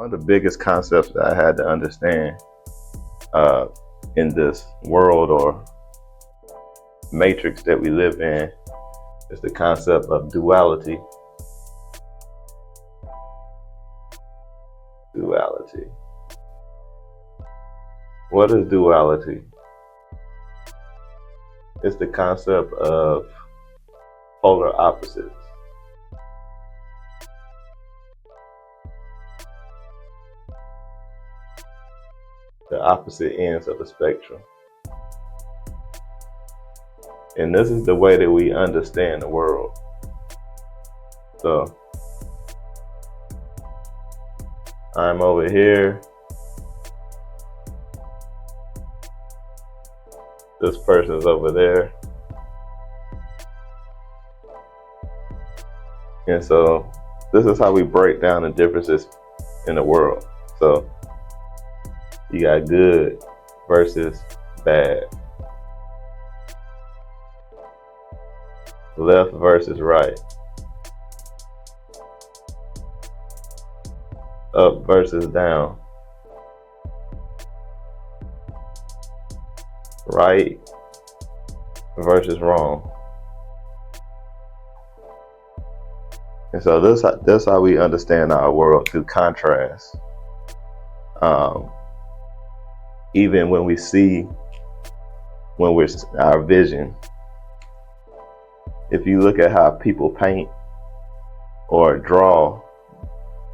One of the biggest concepts that I had to understand uh, in this world or matrix that we live in is the concept of duality. Duality. What is duality? It's the concept of polar opposites. The opposite ends of the spectrum. And this is the way that we understand the world. So I'm over here. This person's over there. And so this is how we break down the differences in the world. So you got good versus bad. Left versus right. Up versus down. Right versus wrong. And so that's how we understand our world, through contrast. Even when we see, when we're our vision, if you look at how people paint or draw,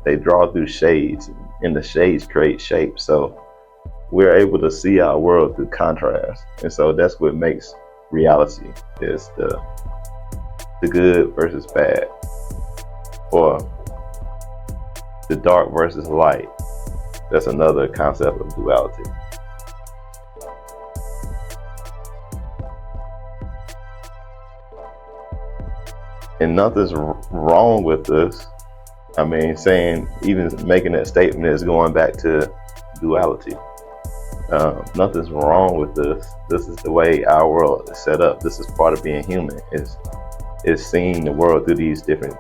they draw through shades, and the shades create shapes. So we're able to see our world through contrast. And so that's what makes reality, is the good versus bad, or the dark versus light. That's another concept of duality. And nothing's wrong with this. I mean, even making that statement is going back to duality. Nothing's wrong with this. This is the way our world is set up. This is part of being human, is seeing the world through these different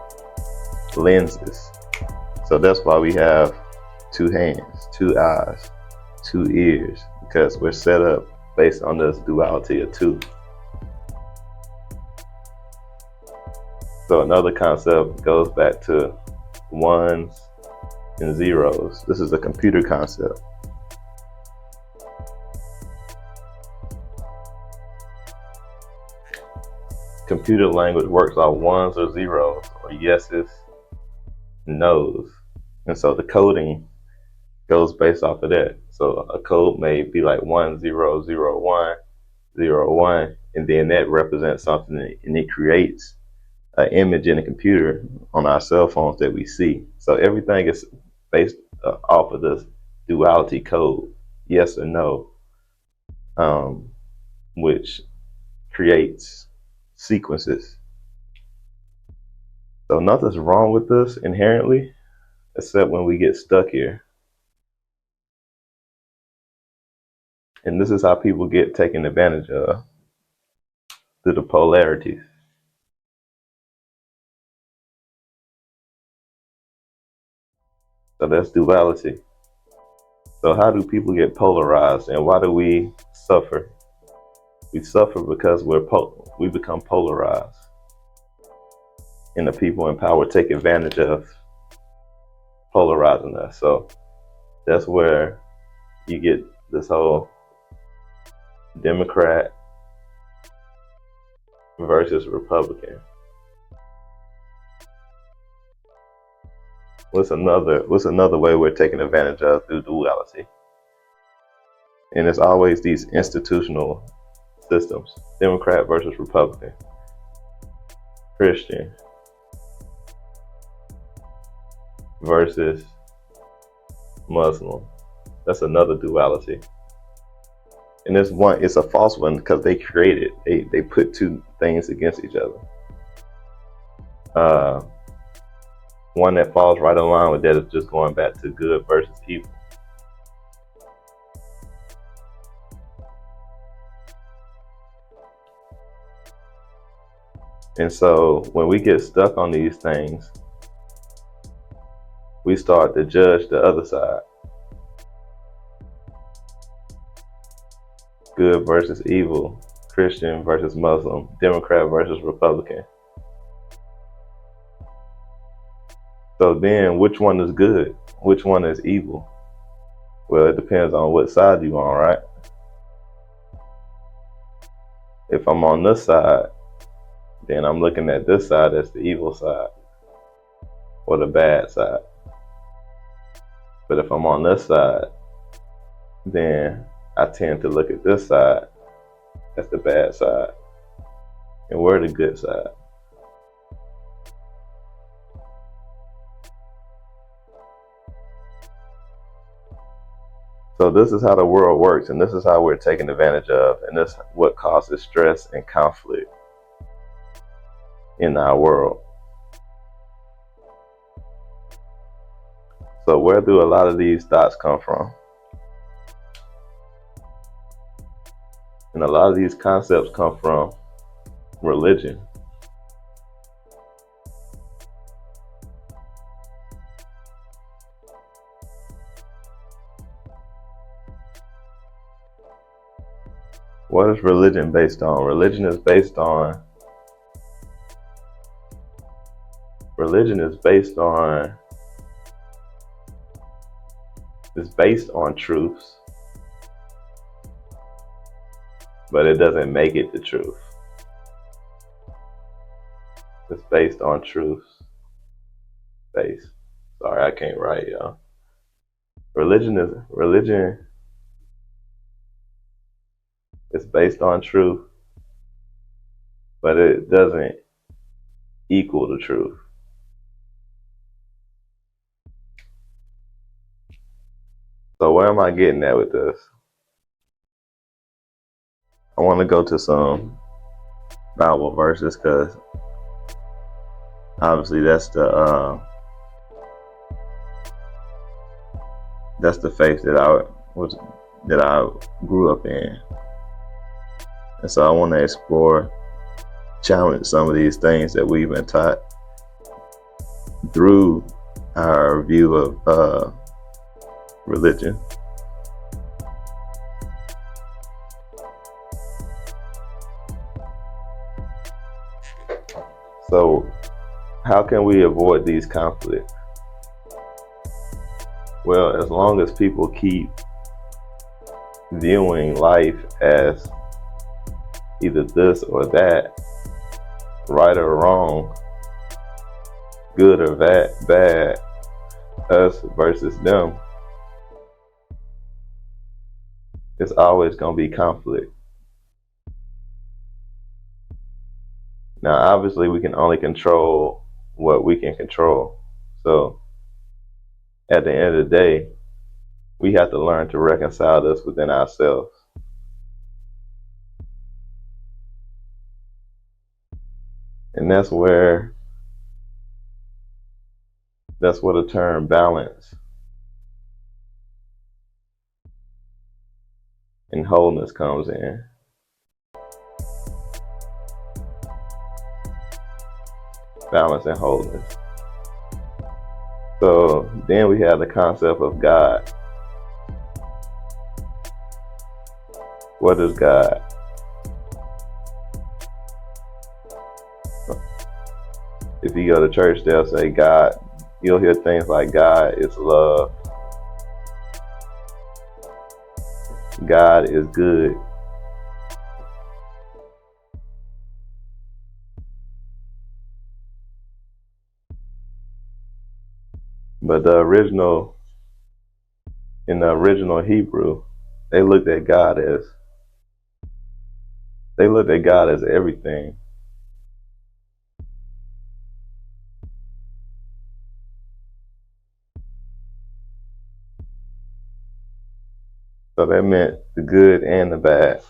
lenses. So that's why we have two hands, two eyes, two ears, because we're set up based on this duality of two. So another concept goes back to ones and zeros. This is a computer concept. Computer language works off ones or zeros, or yeses, no's. And so the coding goes based off of that. So a code may be like 100101, and then that represents something, and it creates an image in a computer on our cell phones that we see. So everything is based off of this duality code, yes or no, which creates sequences. So nothing's wrong with this inherently, except when we get stuck here. And this is how people get taken advantage of, through the polarities. So that's duality. So how do people get polarized, and why do we suffer? We suffer because we become polarized, and the people in power take advantage of polarizing us. So that's where you get this whole Democrat versus Republican. What's another way we're taking advantage of through duality? And it's always these institutional systems: Democrat versus Republican, Christian versus Muslim. That's another duality. And it's a false one, because they create it. They put two things against each other. One that falls right in line with that is just going back to good versus evil. And so when we get stuck on these things, we start to judge the other side. Good versus evil, Christian versus Muslim, Democrat versus Republican. So then which one is good? Which one is evil? Well, it depends on what side you're on, right? If I'm on this side, then I'm looking at this side as the evil side or the bad side. But if I'm on this side, then I tend to look at this side as the bad side. And we're the good side. So this is how the world works, and this is how we're taken advantage of, and this is what causes stress and conflict in our world. So where do a lot of these thoughts come from? And a lot of these concepts come from religion. What is religion based on? Religion is based on it's based on truths, but it doesn't make it the truth. It's based on truths. Sorry, I can't write, y'all. Religion is based on truth, but it doesn't equal the truth. So where am I getting at with this? I want to go to some Bible verses because obviously that's the faith that I grew up in, and so I want to explore, challenge some of these things that we've been taught through our view of religion. So how can we avoid these conflicts? Well, as long as people keep viewing life as either this or that, right or wrong, good or bad, us versus them, it's always going to be conflict. Now, obviously, we can only control what we can control. So, at the end of the day, we have to learn to reconcile this within ourselves. And that's where the term balance and wholeness comes in. Balance and wholeness. So then we have the concept of God. What is God? If you go to church, they'll say God. You'll hear things like God is love. God is good. But in the original Hebrew, they looked at God as everything. So that meant the good and the bad.